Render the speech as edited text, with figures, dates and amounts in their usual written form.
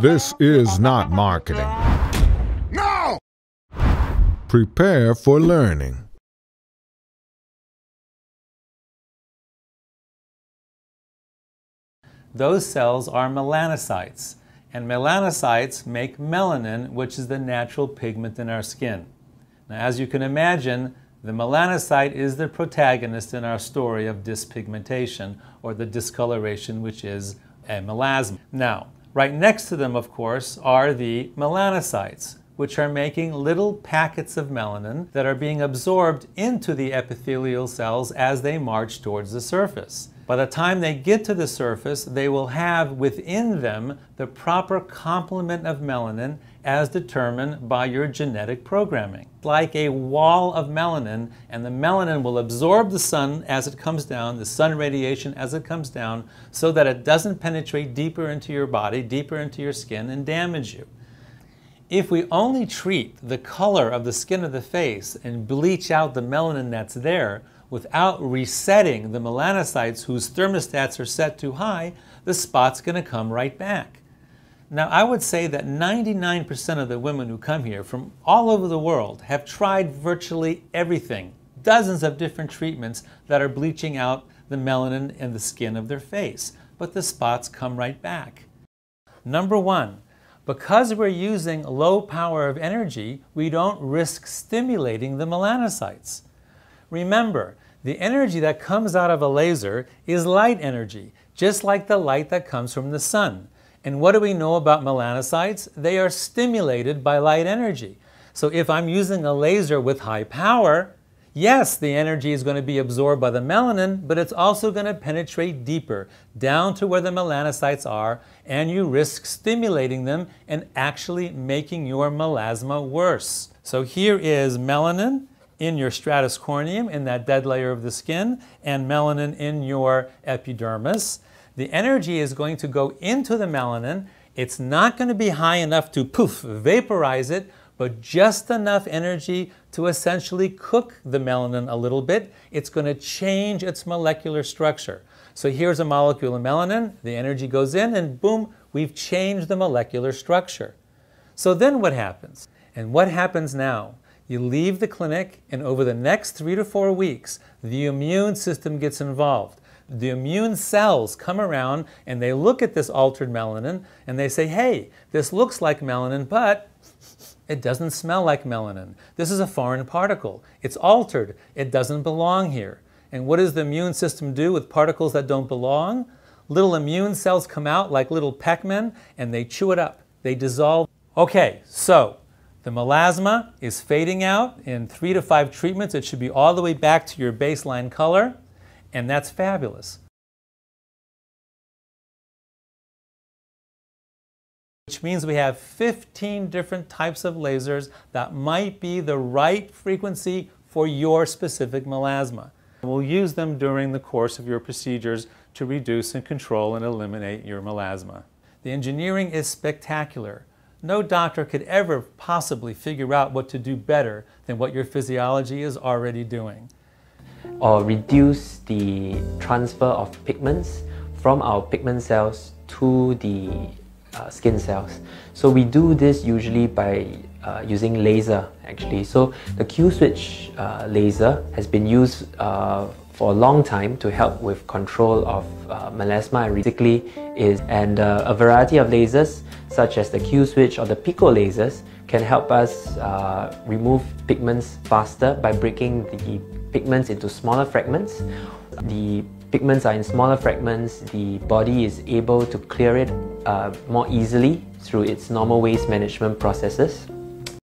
This is not marketing. No! Prepare for learning. Those cells are melanocytes, and melanocytes make melanin, which is the natural pigment in our skin. Now, as you can imagine, the melanocyte is the protagonist in our story of dyspigmentation, or the discoloration, which is a melasma. Now, right next to them, of course, are the melanocytes, which are making little packets of melanin that are being absorbed into the epithelial cells as they march towards the surface. By the time they get to the surface, they will have within them the proper complement of melanin as determined by your genetic programming. Like a wall of melanin, and the melanin will absorb the sun as it comes down, the sun radiation as it comes down, so that it doesn't penetrate deeper into your body, deeper into your skin, and damage you. If we only treat the color of the skin of the face and bleach out the melanin that's there, without resetting the melanocytes whose thermostats are set too high, the spot's going to come right back. Now, I would say that 99% of the women who come here from all over the world have tried virtually everything, dozens of different treatments that are bleaching out the melanin in the skin of their face, but the spots come right back. Number one, because we're using low power of energy, we don't risk stimulating the melanocytes. Remember, the energy that comes out of a laser is light energy, just like the light that comes from the sun. And what do we know about melanocytes? They are stimulated by light energy. So if I'm using a laser with high power, yes, the energy is going to be absorbed by the melanin, but it's also going to penetrate deeper, down to where the melanocytes are, and you risk stimulating them and actually making your melasma worse. So here is melanin in your stratus corneum, in that dead layer of the skin, and melanin in your epidermis. The energy is going to go into the melanin. It's not going to be high enough to poof, vaporize it, but just enough energy to essentially cook the melanin a little bit. It's going to change its molecular structure. So here's a molecule of melanin, the energy goes in, and boom, we've changed the molecular structure. So then what happens? And what happens now? You leave the clinic, and over the next 3 to 4 weeks, the immune system gets involved. The immune cells come around and they look at this altered melanin and they say, hey, this looks like melanin, but it doesn't smell like melanin. This is a foreign particle. It's altered. It doesn't belong here. And what does the immune system do with particles that don't belong? Little immune cells come out like little Pac-Men and they chew it up. They dissolve. Okay, so the melasma is fading out. In 3 to 5 treatments, it should be all the way back to your baseline color, and that's fabulous. Which means we have 15 different types of lasers that might be the right frequency for your specific melasma. We'll use them during the course of your procedures to reduce and control and eliminate your melasma. The engineering is spectacular. No doctor could ever possibly figure out what to do better than what your physiology is already doing. Or reduce the transfer of pigments from our pigment cells to the skin cells. So we do this usually by using laser actually. So the Q Switch laser has been used for a long time to help with control of melasma and a variety of lasers such as the Q Switch or the pico lasers can help us remove pigments faster by breaking the pigments into smaller fragments. The pigments are in smaller fragments, the body is able to clear it more easily through its normal waste management processes.